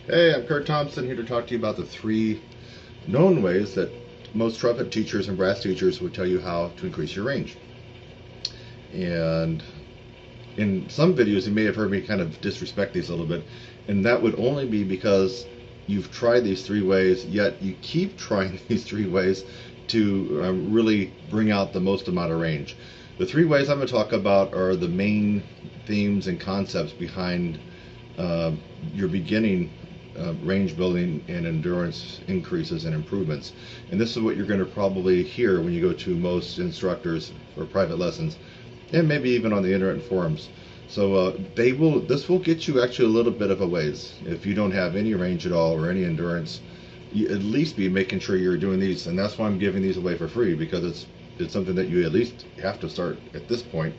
Hey, I'm Kurt Thompson here to talk to you about the 3 known ways that most trumpet teachers and brass teachers would tell you how to increase your range. And in some videos you may have heard me kind of disrespect these a little bit, and that would only be because you've tried these 3 ways, yet you keep trying these 3 ways to really bring out the most amount of range. The 3 ways I'm going to talk about are the main themes and concepts behind your beginning range building and endurance increases and improvements. And this is what you're going to probably hear when you go to most instructors for private lessons, and maybe even on the internet forums. So this will get you actually a little bit of a ways. If you don't have any range at all or any endurance, you at least be making sure you're doing these. And that's why I'm giving these away for free, because it's something that you at least have to start at this point.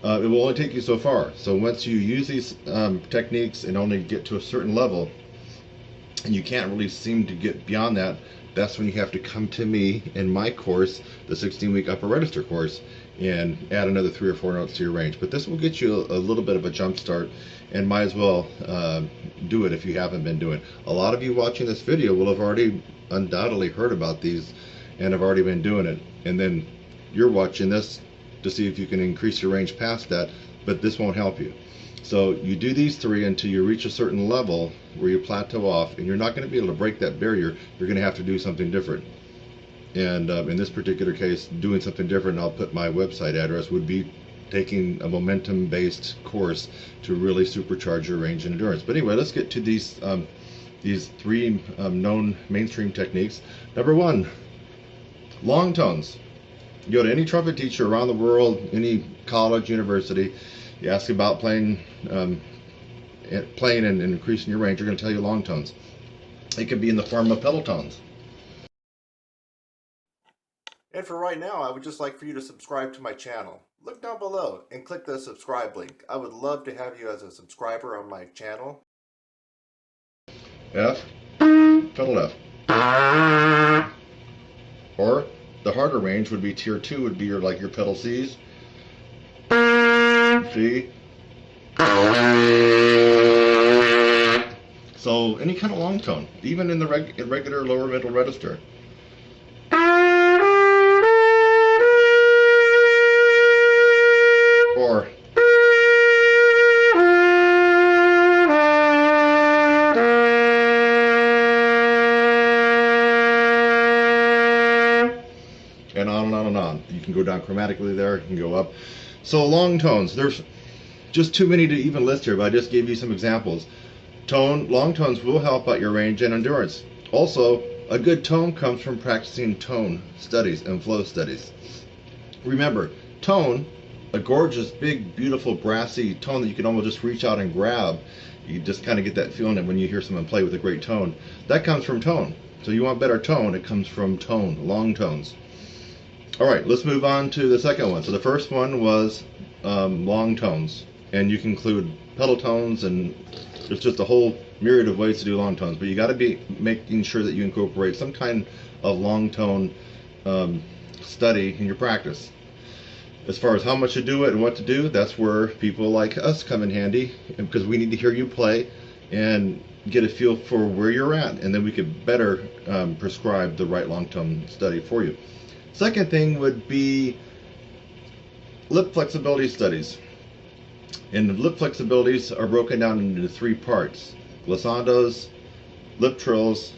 It will only take you so far. So once you use these techniques and only get to a certain level, and you can't really seem to get beyond that, that's when you have to come to me in my course, the 16-week upper register course, and add another 3 or 4 notes to your range. But this will get you a little bit of a jump start, and might as well do it if you haven't been doing it. A lot of you watching this video will have already undoubtedly heard about these and have already been doing it, and then you're watching this to see if you can increase your range past that, but this won't help you. So you do these 3 until you reach a certain level where you plateau off, and you're not going to be able to break that barrier. You're going to have to do something different. And in this particular case, doing something different, I'll put my website address, would be taking a momentum-based course to really supercharge your range and endurance. But anyway, let's get to these 3 known mainstream techniques. Number 1, long tones. You go to any trumpet teacher around the world, any college, university, you ask about playing and increasing your range, they're going to tell you long tones. It can be in the form of pedal tones. And for right now, I would just like for you to subscribe to my channel. Look down below and click the subscribe link. I would love to have you as a subscriber on my channel. F, pedal F. Or the harder range would be tier 2, would be your pedal Cs. C. So any kind of long tone, even in the regular lower middle register. Or and on and on and on. You can go down chromatically there, you can go up. So long tones, there's just too many to even list here, but I just gave you some examples. Long tones will help out your range and endurance. Also, a good tone comes from practicing tone studies and flow studies. Remember, tone, a gorgeous, big, beautiful, brassy tone that you can almost just reach out and grab. You just kind of get that feeling when you hear someone play with a great tone. That comes from tone. So you want better tone, it comes from tone, long tones. Alright, let's move on to the second one. So the first one was long tones, and you can include pedal tones, and there's just a whole myriad of ways to do long tones, but you got to be making sure that you incorporate some kind of long tone study in your practice. As far as how much to do it and what to do, that's where people like us come in handy, because we need to hear you play and get a feel for where you're at, and then we could better prescribe the right long tone study for you. Second thing would be lip flexibility studies. And lip flexibilities are broken down into 3 parts: glissandos, lip trills,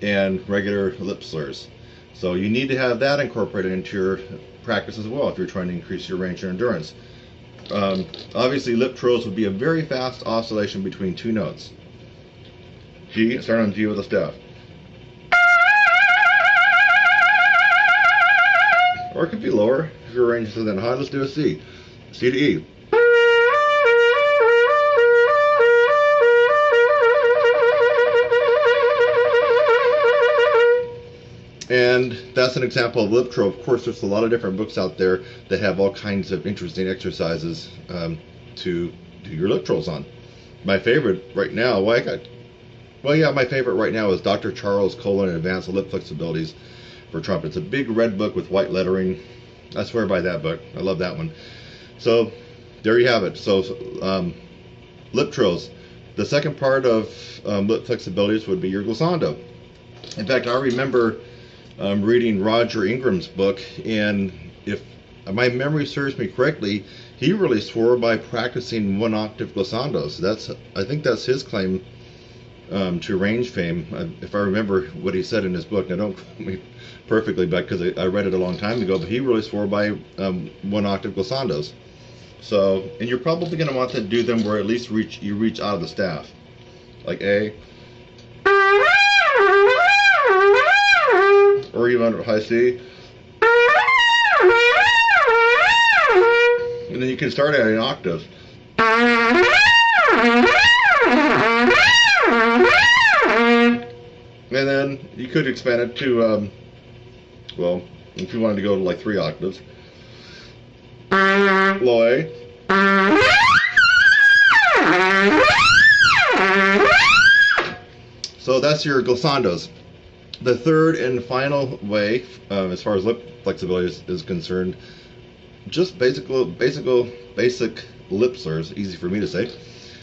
and regular lip slurs. So you need to have that incorporated into your practice as well if you're trying to increase your range and endurance. Obviously, lip trills would be a very fast oscillation between 2 notes. G, start on G with a staff. Or it could be lower if your range isn't high. Let's do a C. C to E. And that's an example of lip trill. Of course, there's a lot of different books out there that have all kinds of interesting exercises to do your lip trills on. My favorite right now, my favorite right now is Dr. Charles Colin Advanced Lip Flexibilities for Trumpet. It's a big red book with white lettering. I swear by that book. I love that one. So there you have it. So lip trills. The second part of lip flexibilities would be your glissando. In fact, I remember reading Roger Ingram's book, and if my memory serves me correctly, he really swore by practicing 1-octave glissandos. I think that's his claim to range fame, if I remember what he said in his book. Now, don't quote me perfectly back, because I read it a long time ago, but he really swore by 1-octave glissandos. So, and you're probably going to want to do them where at least you reach out of the staff, like A, or even high C. And then you can start at an octave. And then you could expand it to, well, if you wanted to go to like 3 octaves. Low A. So that's your glissandos. The third and final way, as far as lip flexibility is concerned, just basic lip slurs, easy for me to say.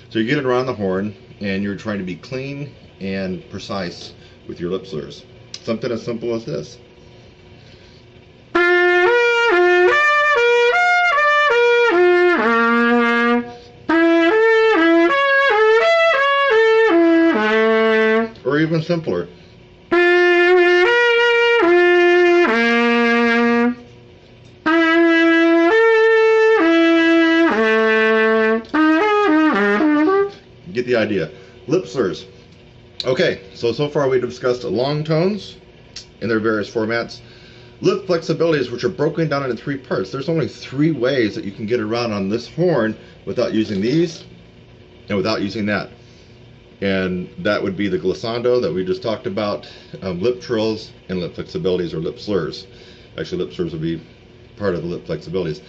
So you get it around the horn, and you're trying to be clean and precise with your lip slurs. Something as simple as this. Or even simpler. Get the idea. Lip slurs. Okay, so far we've discussed long tones in their various formats. Lip flexibilities, which are broken down into 3 parts. There's only 3 ways that you can get around on this horn without using these and without using that. And that would be the glissando that we just talked about, lip trills, and lip flexibilities or lip slurs. Actually, lip slurs would be part of the lip flexibilities.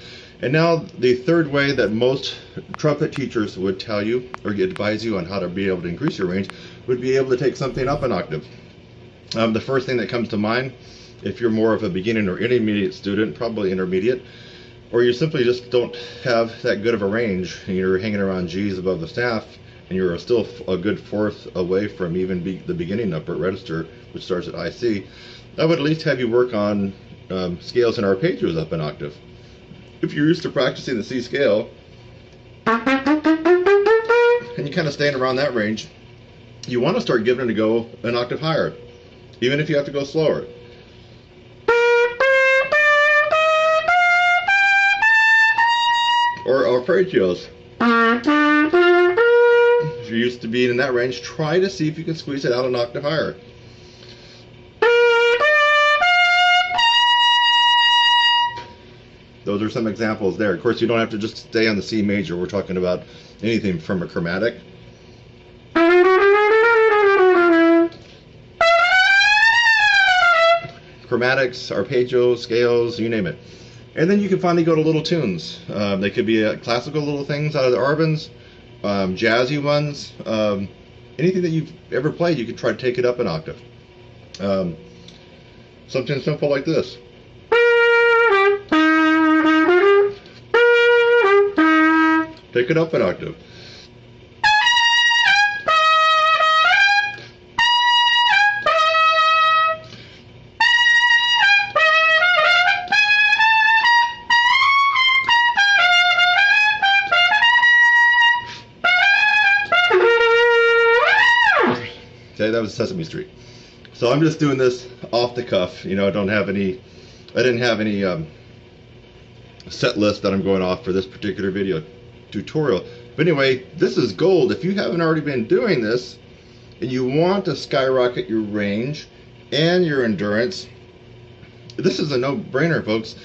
And now the third way that most trumpet teachers would tell you or advise you on how to be able to increase your range would be able to take something up an octave. The first thing that comes to mind, if you're more of a beginning or intermediate student, probably intermediate, or you simply just don't have that good of a range, and you're hanging around G's above the staff, and you're still a good 4th away from even the beginning upper register, which starts at IC, I would at least have you work on scales and arpeggios up an octave. If you're used to practicing the C scale, and you kind of staying around that range, you want to start giving it a go an octave higher, even if you have to go slower. Or arpeggios. If you're used to being in that range, try to see if you can squeeze it out an octave higher. Those are some examples there. Of course, you don't have to just stay on the C major. We're talking about anything from a chromatic, chromatics, arpeggios, scales, you name it. And then you can finally go to little tunes. They could be classical little things out of the Arbans, jazzy ones, anything that you've ever played. You could try to take it up an octave. Something simple like this. Take it up an octave. Okay, that was Sesame Street. So I'm just doing this off the cuff. You know, I didn't have any set list that I'm going off for this particular video tutorial. But anyway, this is gold. If you haven't already been doing this and you want to skyrocket your range and your endurance, this is a no-brainer, folks.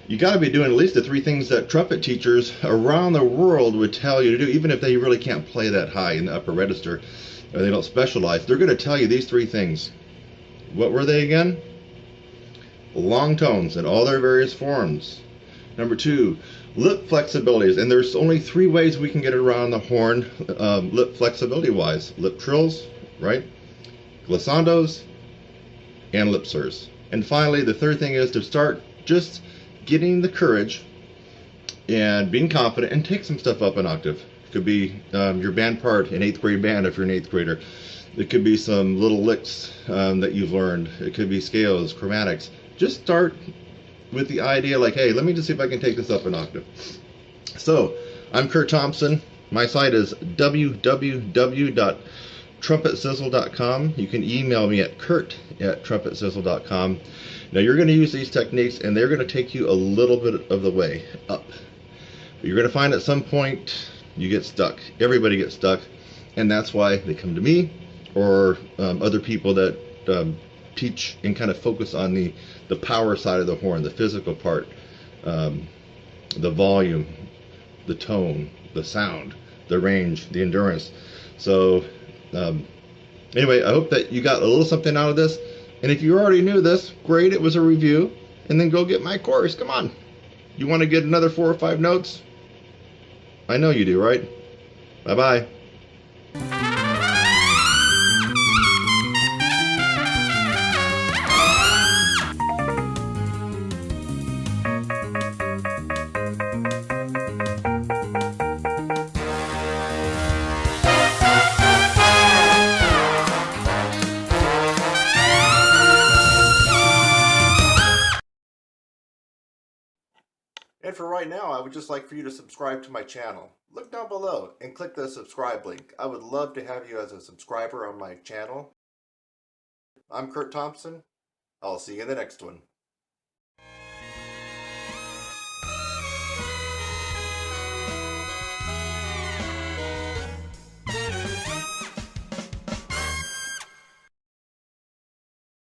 You got to be doing at least the 3 things that trumpet teachers around the world would tell you to do, even if they really can't play that high in the upper register or they don't specialize. They're going to tell you these 3 things. What were they again? Long tones in all their various forms. Number 2, lip flexibilities, and there's only 3 ways we can get around the horn lip flexibility wise. Lip trills, right? Glissandos, and lip slurs. And finally, the third thing is to start just getting the courage and being confident and take some stuff up an octave. Could be your band part in 8th grade band if you're an 8th grader. It could be some little licks that you've learned. It could be scales, chromatics. Just start with the idea like, hey, let me just see if I can take this up an octave. So, I'm Kurt Thompson. My site is www.TrumpetSizzle.com. You can email me at kurt@TrumpetSizzle.com. Now, you're going to use these techniques, and they're going to take you a little bit of the way up. But you're going to find at some point you get stuck. Everybody gets stuck, and that's why they come to me or other people that teach and kind of focus on the power side of the horn, the physical part, the volume, the tone, the sound, the range, the endurance. So anyway, I hope that you got a little something out of this. And if you already knew this, great, it was a review. And then go get my course. Come on. You want to get another 4 or 5 notes? I know you do, right? Bye-bye. And for right now, I would just like for you to subscribe to my channel. Look down below and click the subscribe link. I would love to have you as a subscriber on my channel. I'm Kurt Thompson. I'll see you in the next one.